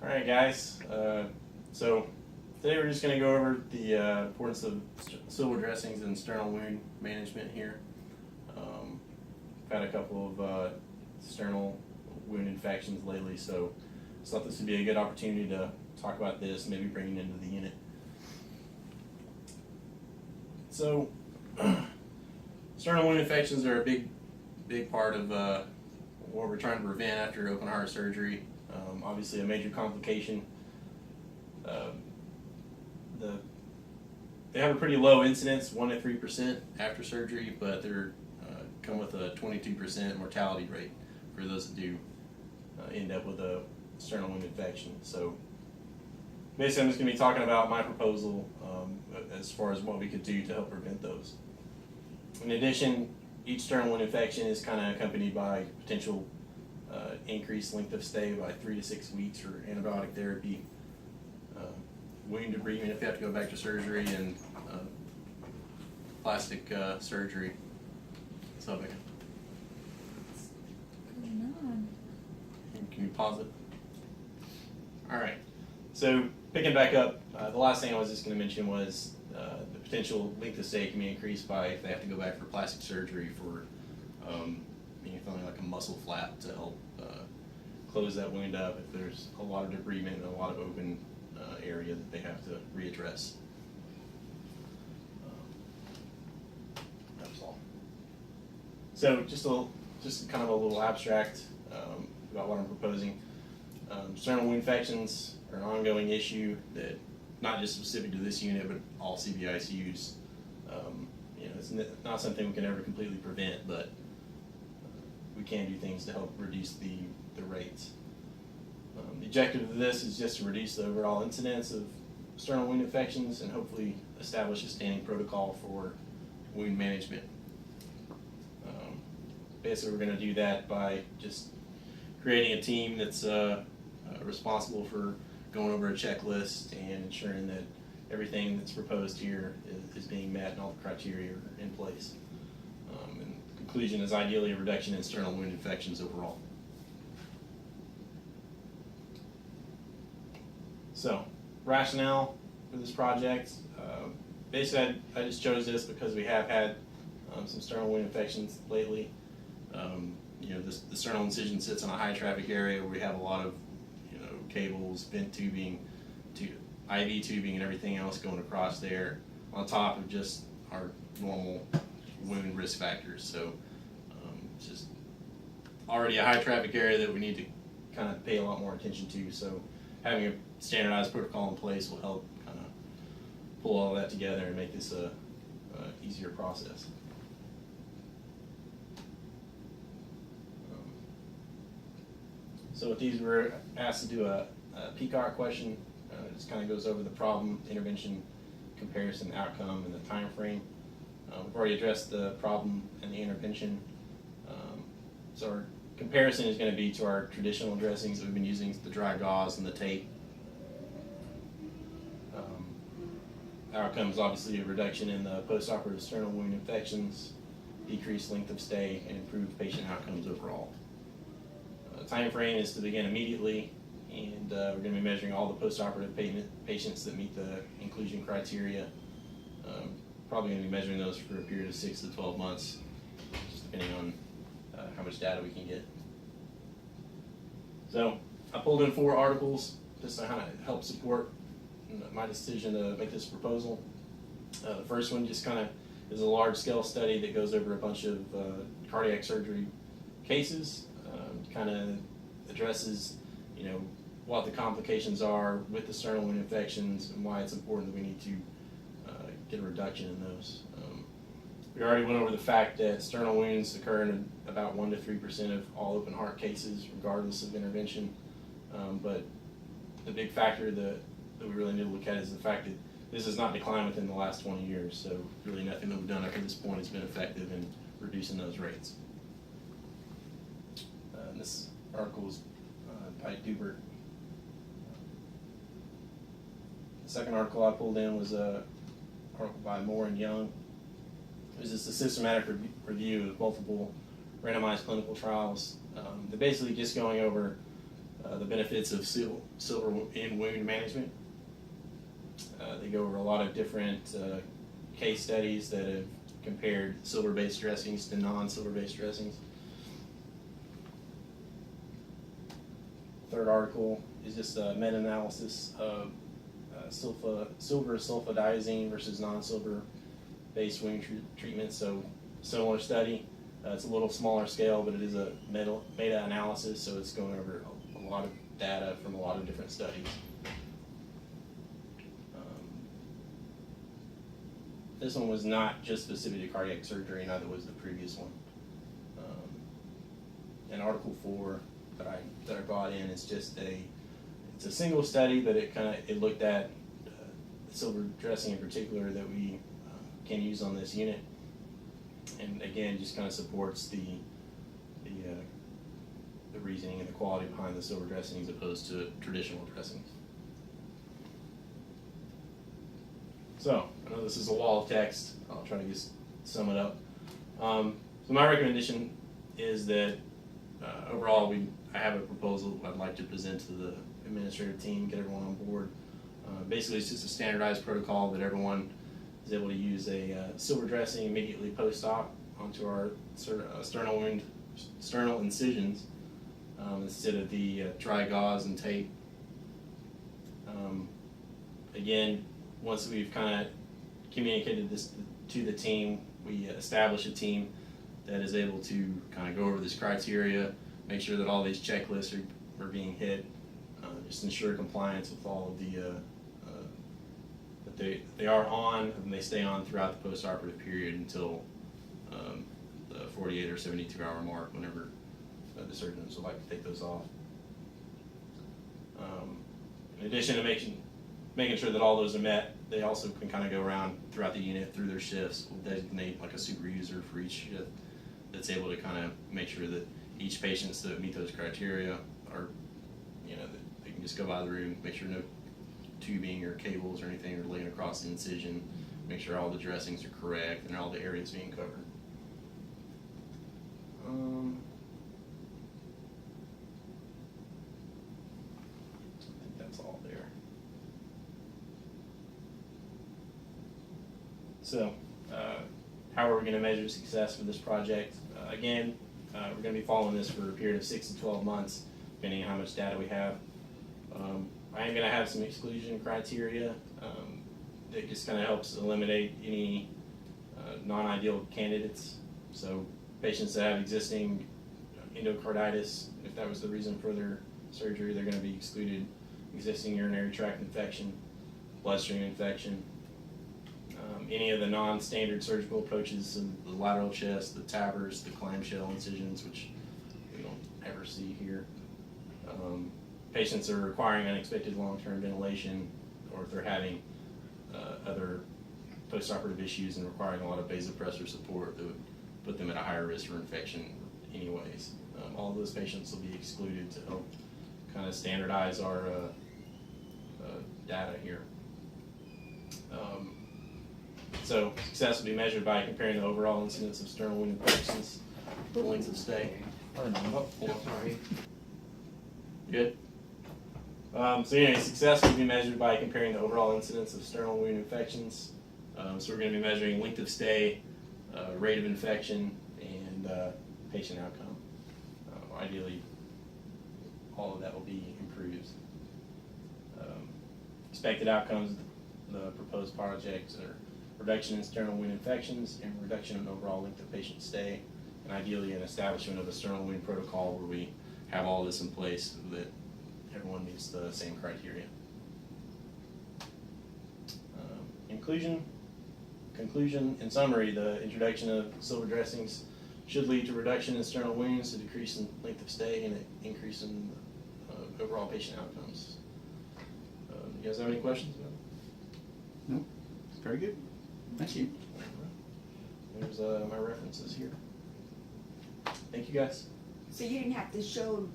Alright guys, so today we're just going to go over the importance of silver dressings and sternal wound management here. I've had a couple of sternal wound infections lately, so I thought this would be a good opportunity to talk about this, maybe bring it into the unit. So, sternal wound infections are a big part of what we're trying to prevent after open heart surgery. Obviously, a major complication. They have a pretty low incidence, 1 to 3% after surgery, but they're come with a 22% mortality rate for those that do end up with a sternal wound infection. So basically, I'm just going to be talking about my proposal as far as what we could do to help prevent those. In addition, each sternal wound infection is kind of accompanied by potential increased length of stay by 3 to 6 weeks for antibiotic therapy, wound debridement if you have to go back to surgery, and plastic surgery. So, Becca, can you pause it? All right. So, picking back up, the last thing I was just going to mention was the potential length of stay can be increased by if they have to go back for plastic surgery for something like a muscle flap to help close that wound up if there's a lot of debridement and a lot of open area that they have to readdress. That's all. So just kind of a little abstract about what I'm proposing. Sternal wound infections are an ongoing issue that not just specific to this unit, but all CVICUs. It's not something we can ever completely prevent, but we can do things to help reduce the rates. The objective of this is just to reduce the overall incidence of sternal wound infections and hopefully establish a standing protocol for wound management. Basically, we're going to do that by just creating a team that's responsible for going over a checklist and ensuring that everything that's proposed here is being met and all the criteria are in place. And the conclusion is ideally a reduction in sternal wound infections overall. So, rationale for this project. Basically, I just chose this because we have had some sternal wound infections lately. The sternal incision sits in a high traffic area where we have a lot of cables, vent tubing, IV tubing, and everything else going across there on top of just our normal wound risk factors. So it's just already a high traffic area that we need to kind of pay a lot more attention to. So having a standardized protocol in place will help kind of pull all that together and make this a easier process. So with these, we're asked to do a PCOT question. It just kind of goes over the problem, intervention, comparison, outcome, and the time frame. We've already addressed the problem and the intervention. So our comparison is going to be to our traditional dressings that we've been using, the dry gauze and the tape. Outcome is obviously a reduction in the postoperative sternal wound infections, decreased length of stay, and improved patient outcomes overall. Time frame is to begin immediately, and we're going to be measuring all the postoperative patients that meet the inclusion criteria. Probably going to be measuring those for a period of 6 to 12 months, just depending on how much data we can get. So I pulled in 4 articles just to kind of help support my decision to make this proposal. The first one just kind of is a large-scale study that goes over a bunch of cardiac surgery cases. Kind of addresses, what the complications are with the sternal wound infections and why it's important that we need to get a reduction in those. We already went over the fact that sternal wounds occur in about 1 to 3% of all open heart cases, regardless of intervention. But the big factor that we really need to look at is the fact that this has not declined within the last 20 years. So really nothing that we've done up to this point has been effective in reducing those rates. This article is by Dubert. The second article I pulled in was an article by Moore and Young. It was just a systematic review of multiple randomized clinical trials. They're basically just going over the benefits of silver in wound management. They go over a lot of different case studies that have compared silver-based dressings to non-silver-based dressings. Third article is just a meta-analysis of silver sulfadiazine versus non-silver-based wound treatment. So similar study. It's a little smaller scale, but it is a meta-analysis, so it's going over a lot of data from a lot of different studies. This one was not just specific to cardiac surgery, neither was the previous one. And Article 4 that I brought in is just it's a single study, but it looked at silver dressing in particular that we can use on this unit, and again just kind of supports the reasoning and the quality behind the silver dressing as opposed to traditional dressings. So I know this is a wall of text. I'll try to just sum it up. So my recommendation is that overall I have a proposal I'd like to present to the administrative team, get everyone on board. Basically, it's just a standardized protocol that everyone is able to use a silver dressing immediately post-op onto our sternal incisions instead of the dry gauze and tape. Again, once we've kind of communicated this to the team, we establish a team that is able to kind of go over this criteria, make sure that all these checklists are being hit, just ensure compliance with all of the that they are on and they stay on throughout the post-operative period until the 48 or 72 hour mark, whenever the surgeons would like to take those off. In addition to making sure that all those are met, they also can kind of go around throughout the unit through their shifts. We'll designate like a super user for each shift that's able to kind of make sure that each patients that meet those criteria are, that they can just go by the room, make sure no tubing or cables or anything are laying across the incision, make sure all the dressings are correct and all the areas being covered. I think that's all there. So, how are we going to measure success for this project? Again, we're going to be following this for a period of 6 to 12 months, depending on how much data we have. I am going to have some exclusion criteria that just kind of helps eliminate any non-ideal candidates. So patients that have existing endocarditis, if that was the reason for their surgery, they're going to be excluded. Existing urinary tract infection, bloodstream infection, any of the non-standard surgical approaches, the lateral chest, the TAVRs, the clamshell incisions, which we don't ever see here. Patients are requiring unexpected long-term ventilation, or if they're having other post-operative issues and requiring a lot of vasopressor support, that would put them at a higher risk for infection anyways. All of those patients will be excluded to help kind of standardize our data here. So success will be measured by comparing the overall incidence of sternal wound infections, the length of stay. Sorry. Good. So anyway, success will be measured by comparing the overall incidence of sternal wound infections. So we're going to be measuring length of stay, rate of infection, and patient outcome. Ideally, all of that will be improved. Expected outcomes of the proposed project are reduction in sternal wound infections and reduction in overall length of patient stay, and ideally an establishment of a sternal wound protocol where we have all this in place so that everyone meets the same criteria. Conclusion, in summary, the introduction of silver dressings should lead to reduction in sternal wounds, a decrease in length of stay, and an increase in overall patient outcomes. You guys have any questions about it? No, very good. Thank you. There's my references here. Thank you guys. So you didn't have to show